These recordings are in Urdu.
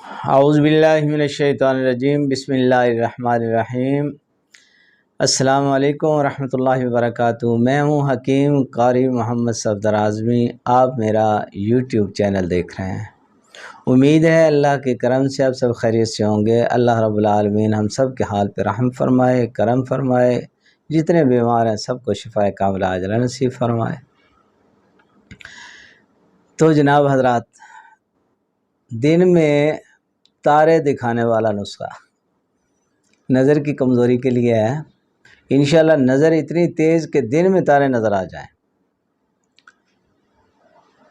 اعوذ باللہ من الشیطان الرجیم، بسم اللہ الرحمن الرحیم۔ السلام علیکم ورحمۃ اللہ وبرکاتہ۔ میں ہوں حکیم قاری محمد صفدر اعظمی۔ آپ میرا یوٹیوب چینل دیکھ رہے ہیں۔ امید ہے اللہ کے کرم سے آپ سب خیریت سے ہوں گے۔ اللہ رب العالمین ہم سب کے حال پہ رحم فرمائے، کرم فرمائے، جتنے بیمار ہیں سب کو شفاء کاملہ عاجلہ نصیب فرمائے۔ تو جناب حضرات، دن میں تارے دکھانے والا نسخہ نظر کی کمزوری کے لیے ہے۔ انشاءاللہ نظر اتنی تیز کہ دن میں تارے نظر آ جائیں۔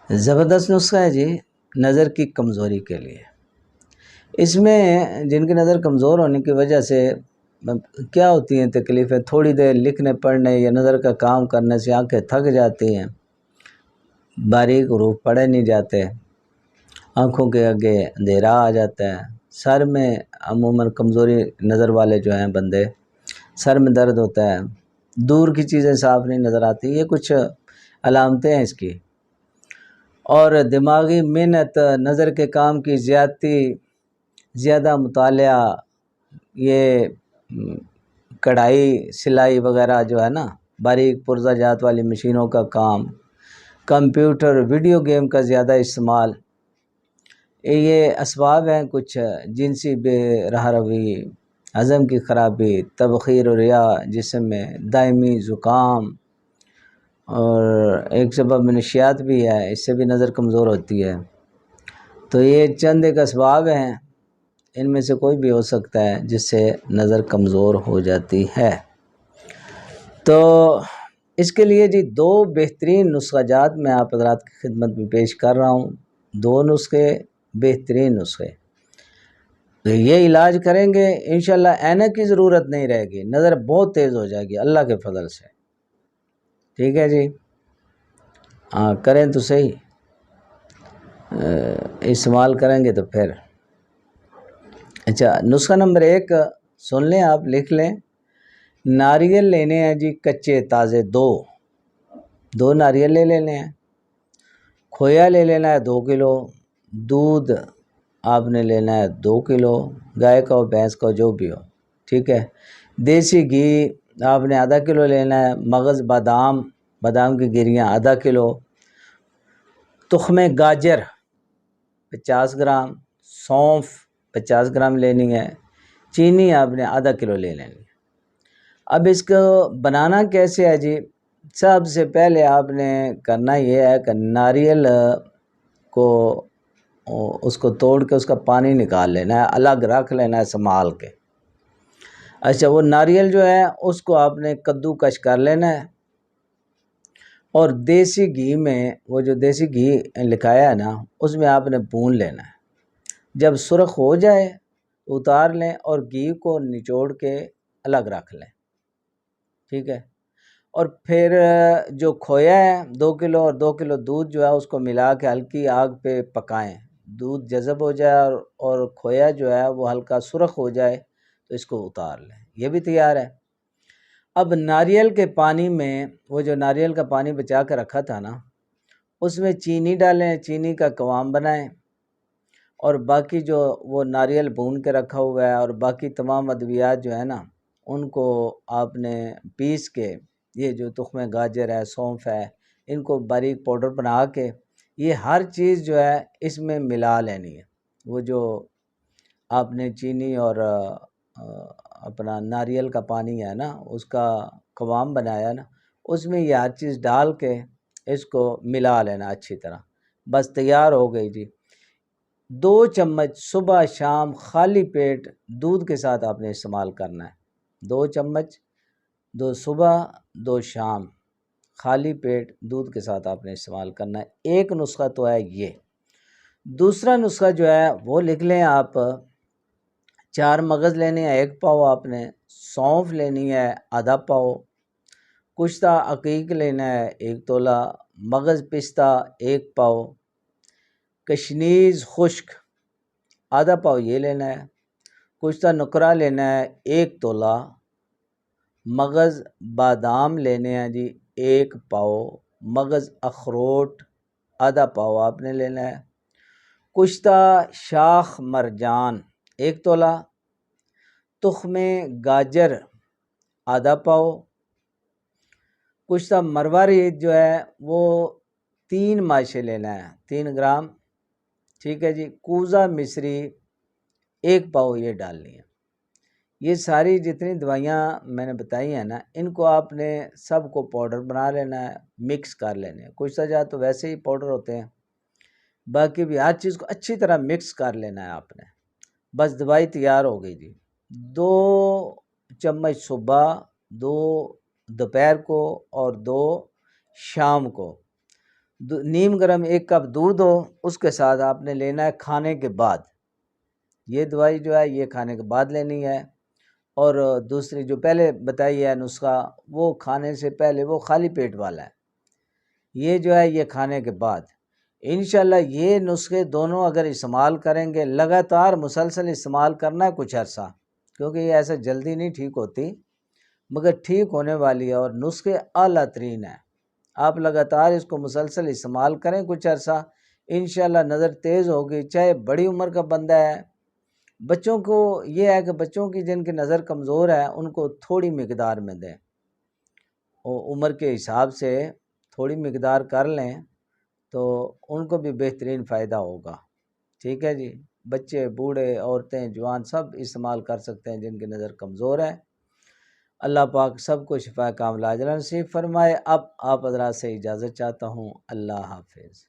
زبردست نسخہ ہے جی نظر کی کمزوری کے لیے۔ اس میں جن کی نظر کمزور ہونے کی وجہ سے کیا ہوتی ہیں تکلیفیں، تھوڑی دیر لکھنے پڑھنے یا نظر کا کام کرنے سے آنکھیں تھک جاتی ہیں، باریک حروف پڑھے نہیں جاتے، آنکھوں کے آگے اندھیرا آ جاتا ہے، سر میں عموماً کمزوری نظر والے جو ہیں بندے، سر میں درد ہوتا ہے، دور کی چیزیں صاف نہیں نظر آتی۔ یہ کچھ علامتیں ہیں اس کی۔ اور دماغی محنت، نظر کے کام کی زیادتی، زیادہ مطالعہ، یہ کڑھائی سلائی وغیرہ جو ہے نا، باریک پرزہ جات والی مشینوں کا کام، کمپیوٹر، ویڈیو گیم کا زیادہ استعمال، یہ اسباب ہیں کچھ۔ جنسی بے راہ روی، ہضم کی خرابی، تبخیر و ریا جسم میں، دائمی زکام، اور ایک سبب منشیات بھی ہے، اس سے بھی نظر کمزور ہوتی ہے۔ تو یہ چند ایک اسباب ہیں، ان میں سے کوئی بھی ہو سکتا ہے جس سے نظر کمزور ہو جاتی ہے۔ تو اس کے لیے جی دو بہترین نسخہ جات میں آپ حضرات کی خدمت میں پیش کر رہا ہوں۔ دو نسخے، بہترین نسخے۔ یہ علاج کریں گے انشاءاللہ عینک کی ضرورت نہیں رہے گی، نظر بہت تیز ہو جائے گی اللہ کے فضل سے۔ ٹھیک ہے جی، ہاں کریں تو صحیح، استعمال کریں گے تو پھر۔ اچھا، نسخہ نمبر 1 سن لیں، آپ لکھ لیں۔ ناریل لینے ہیں جی کچے تازے، دو ناریل لے لینے ہیں۔ کھویا لے لینا ہے 2 کلو۔ دودھ آپ نے لینا ہے 2 کلو، گائے کا ہو بھینس کا ہو جو بھی ہو، ٹھیک ہے۔ دیسی گھی آپ نے آدھا کلو لینا ہے۔ مغز بادام کی گریاں آدھا کلو۔ تخم گاجر 50 گرام، سونف 50 گرام لینی ہے۔ چینی آپ نے آدھا کلو لے لینی ہے۔ اب اس کو بنانا کیسے ہے جی؟ سب سے پہلے آپ نے کرنا یہ ہے کہ ناریل کو اس کو توڑ کے اس کا پانی نکال لینا ہے، الگ رکھ لینا ہے سنبھال کے۔ اچھا، وہ ناریل جو ہے اس کو آپ نے کدو کش کر لینا ہے، اور دیسی گھی میں، وہ جو دیسی گھی لکھایا ہے نا اس میں آپ نے بھون لینا ہے۔ جب سرخ ہو جائے اتار لیں اور گھی کو نچوڑ کے الگ رکھ لیں، ٹھیک ہے۔ اور پھر جو کھویا ہے 2 کلو اور 2 کلو دودھ جو ہے اس کو ملا کے ہلکی آگ پہ پکائیں، دودھ جذب ہو جائے اور کھویا جو ہے وہ ہلکا سرخ ہو جائے تو اس کو اتار لیں۔ یہ بھی تیار ہے۔ اب ناریل کے پانی میں، وہ جو ناریل کا پانی بچا کے رکھا تھا نا اس میں چینی ڈالیں، چینی کا قوام بنائیں، اور باقی جو وہ ناریل بھون کے رکھا ہوا ہے اور باقی تمام ادویات جو ہے نا ان کو آپ نے پیس کے، یہ جو تخم گاجر ہے، سونف ہے، ان کو باریک پاؤڈر بنا کے یہ ہر چیز جو ہے اس میں ملا لینی ہے۔ وہ جو آپ نے چینی اور اپنا ناریل کا پانی ہے نا اس کا قوام بنایا نا، اس میں یہ ہر چیز ڈال کے اس کو ملا لینا اچھی طرح۔ بس تیار ہو گئی جی۔ 2 چمچ صبح شام خالی پیٹ دودھ کے ساتھ آپ نے استعمال کرنا ہے۔ 2 چمچ، 2 صبح 2 شام خالی پیٹ دودھ کے ساتھ آپ نے استعمال کرنا ہے۔ ایک نسخہ تو ہے یہ۔ دوسرا نسخہ جو ہے وہ لکھ لیں آپ۔ 4 مغز لینے ہیں 1 پاؤ، آپ نے سونف لینی ہے آدھا پاؤ، کشتہ عقیق لینا ہے 1 تولہ، مغز پستہ 1 پاؤ، کشنیز خشک آدھا پاؤ یہ لینا ہے، کشتہ نکرہ لینا ہے 1 تولہ، مغز بادام لینے ہیں جی 1 پاؤ، مغز اخروٹ آدھا پاؤ آپ نے لینا ہے، کشتہ شاخ مرجان 1 تولہ، تخم گاجر آدھا پاؤ، کشتہ مروارید جو ہے وہ 3 ماشے لینا ہے 3 گرام، ٹھیک ہے جی۔ کوزہ مصری 1 پاؤ یہ ڈالنی ہے۔ یہ ساری جتنی دوائیاں میں نے بتائی ہیں نا، ان کو آپ نے سب کو پاؤڈر بنا لینا ہے، مکس کر لینے ہیں۔ کچھ سجا تو ویسے ہی پاؤڈر ہوتے ہیں، باقی بھی ہر چیز کو اچھی طرح مکس کر لینا ہے آپ نے۔ بس دوائی تیار ہو گئی جی۔ 2 چمچ صبح، 2 دوپہر کو اور 2 شام کو، نیم گرم 1 کپ دودھ ہو، اس کے ساتھ آپ نے لینا ہے کھانے کے بعد۔ یہ دوائی جو ہے یہ کھانے کے بعد لینی ہے، اور دوسری جو پہلے بتائی ہے نسخہ وہ کھانے سے پہلے، وہ خالی پیٹ والا ہے، یہ جو ہے یہ کھانے کے بعد۔ انشاءاللہ یہ نسخے دونوں اگر استعمال کریں گے، لگاتار مسلسل استعمال کرنا ہے کچھ عرصہ، کیونکہ یہ ایسے جلدی نہیں ٹھیک ہوتی، مگر ٹھیک ہونے والی ہے، اور نسخے اعلیٰ ترین ہیں۔ آپ لگاتار اس کو مسلسل استعمال کریں کچھ عرصہ، انشاءاللہ نظر تیز ہوگی۔ چاہے بڑی عمر کا بندہ ہے، بچوں کو یہ ہے کہ بچوں کی جن کی نظر کمزور ہے ان کو تھوڑی مقدار میں دیں، عمر کے حساب سے تھوڑی مقدار کر لیں تو ان کو بھی بہترین فائدہ ہوگا، ٹھیک ہے جی۔ بچے، بوڑھے، عورتیں، جوان سب استعمال کر سکتے ہیں جن کی نظر کمزور ہے۔ اللہ پاک سب کو شفا کاملہ عاجلہ نصیب فرمائے۔ اب آپ حضرات سے اجازت چاہتا ہوں، اللہ حافظ۔